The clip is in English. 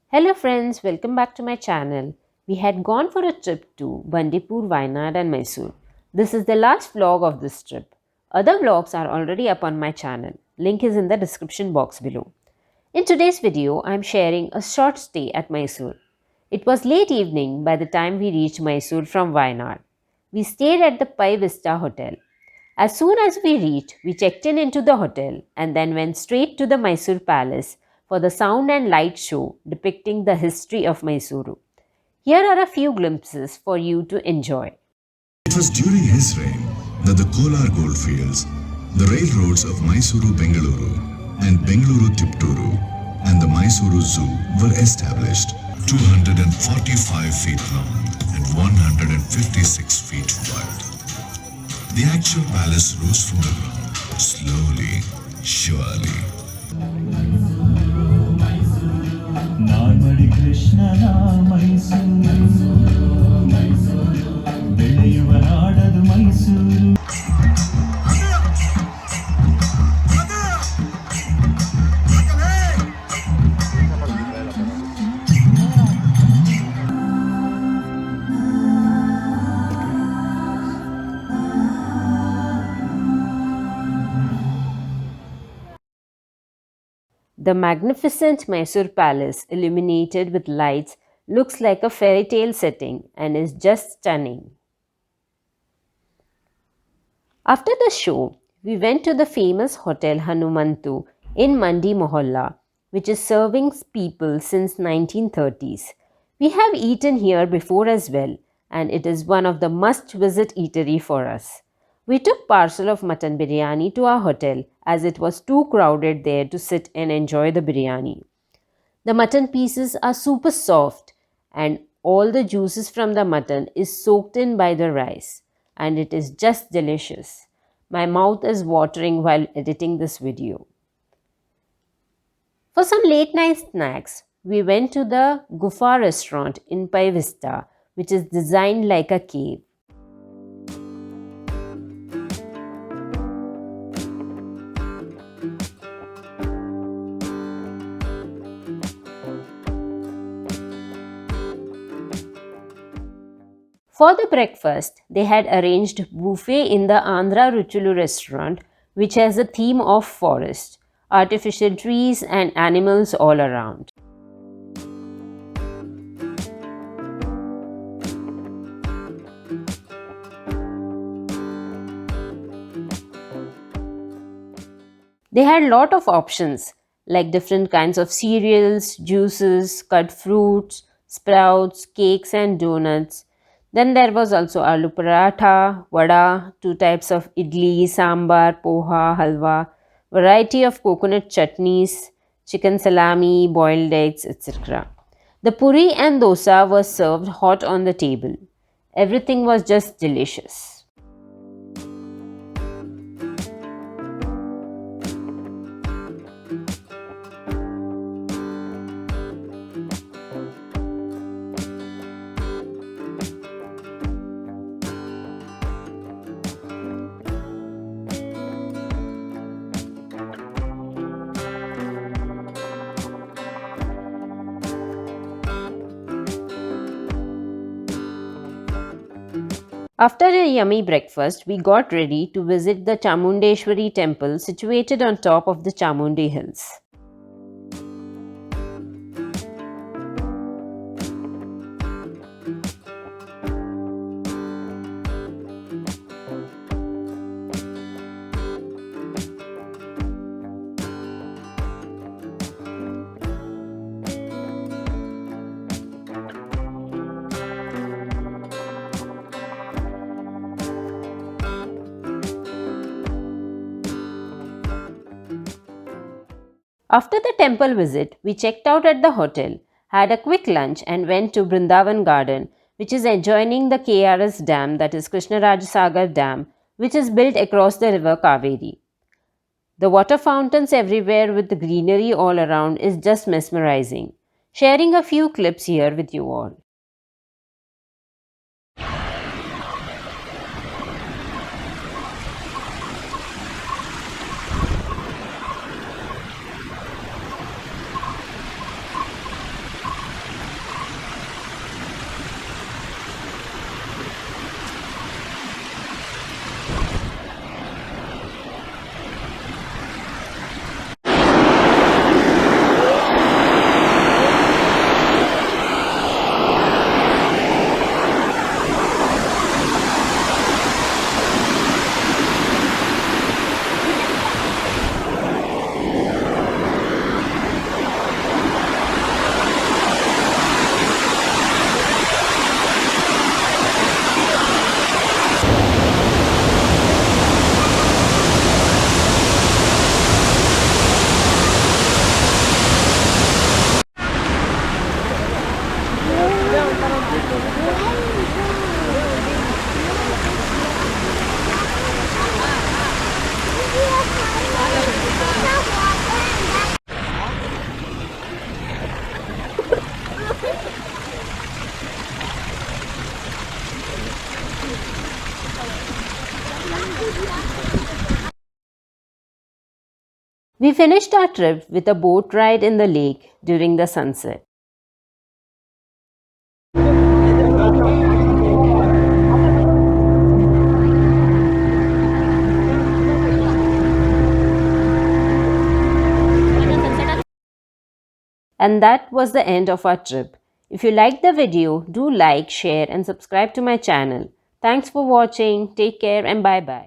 Hello friends, welcome back to my channel. We had gone for a trip to Bandipur, Wayanad and Mysore. This is the last vlog of this trip. Other vlogs are already up on my channel. Link is in the description box below. In today's video, I am sharing a short stay at Mysore. It was late evening by the time we reached Mysore from Wayanad. We stayed at the Pai Vista Hotel. As soon as we reached, we checked in into the hotel and then went straight to the Mysore Palace for the sound and light show depicting the history of Mysuru. Here are a few glimpses for you to enjoy. It was during his reign that the Kolar goldfields, the railroads of Mysuru-Bengaluru and Bengaluru-Tipturu and the Mysuru Zoo were established. 245 feet long and 156 feet wide. The actual palace rose from the ground, slowly, surely. Narmadi Krishna Mysuru, Beliyuvanadadu Mysuru. The magnificent Mysore Palace, illuminated with lights, looks like a fairy tale setting and is just stunning. After the show, we went to the famous Hotel Hanumantu in Mandi Mohalla, which is serving people since 1930s. We have eaten here before as well, and it is one of the must-visit eatery for us. We took parcel of mutton biryani to our hotel as it was too crowded there to sit and enjoy the biryani. The mutton pieces are super soft and all the juices from the mutton is soaked in by the rice and it is just delicious. My mouth is watering while editing this video. For some late night snacks, we went to the Gufa restaurant in Pai Vista, which is designed like a cave. For the breakfast, they had arranged buffet in the Andhra Ruchulu restaurant, which has a theme of forest, artificial trees and animals all around. They had lot of options like different kinds of cereals, juices, cut fruits, sprouts, cakes and donuts. Then there was also aloo paratha, vada, two types of idli, sambar, poha, halwa, variety of coconut chutneys, chicken salami, boiled eggs, etc. The puri and dosa were served hot on the table. Everything was just delicious. After a yummy breakfast, we got ready to visit the Chanmundeshawari temple situated on top of the Chamundi hills. After the temple visit, we checked out at the hotel, had a quick lunch and went to Bridavan Garden, which is adjoining the KRS Dam, that is Krishnarajasagar Dam, which is built across the river Kaveri. The water fountains everywhere with the greenery all around is just mesmerizing. Sharing a few clips here with you all. We finished our trip with a boat ride in the lake during the sunset. And that was the end of our trip. If you liked the video, do like, share and subscribe to my channel. Thanks for watching. Take care and bye bye.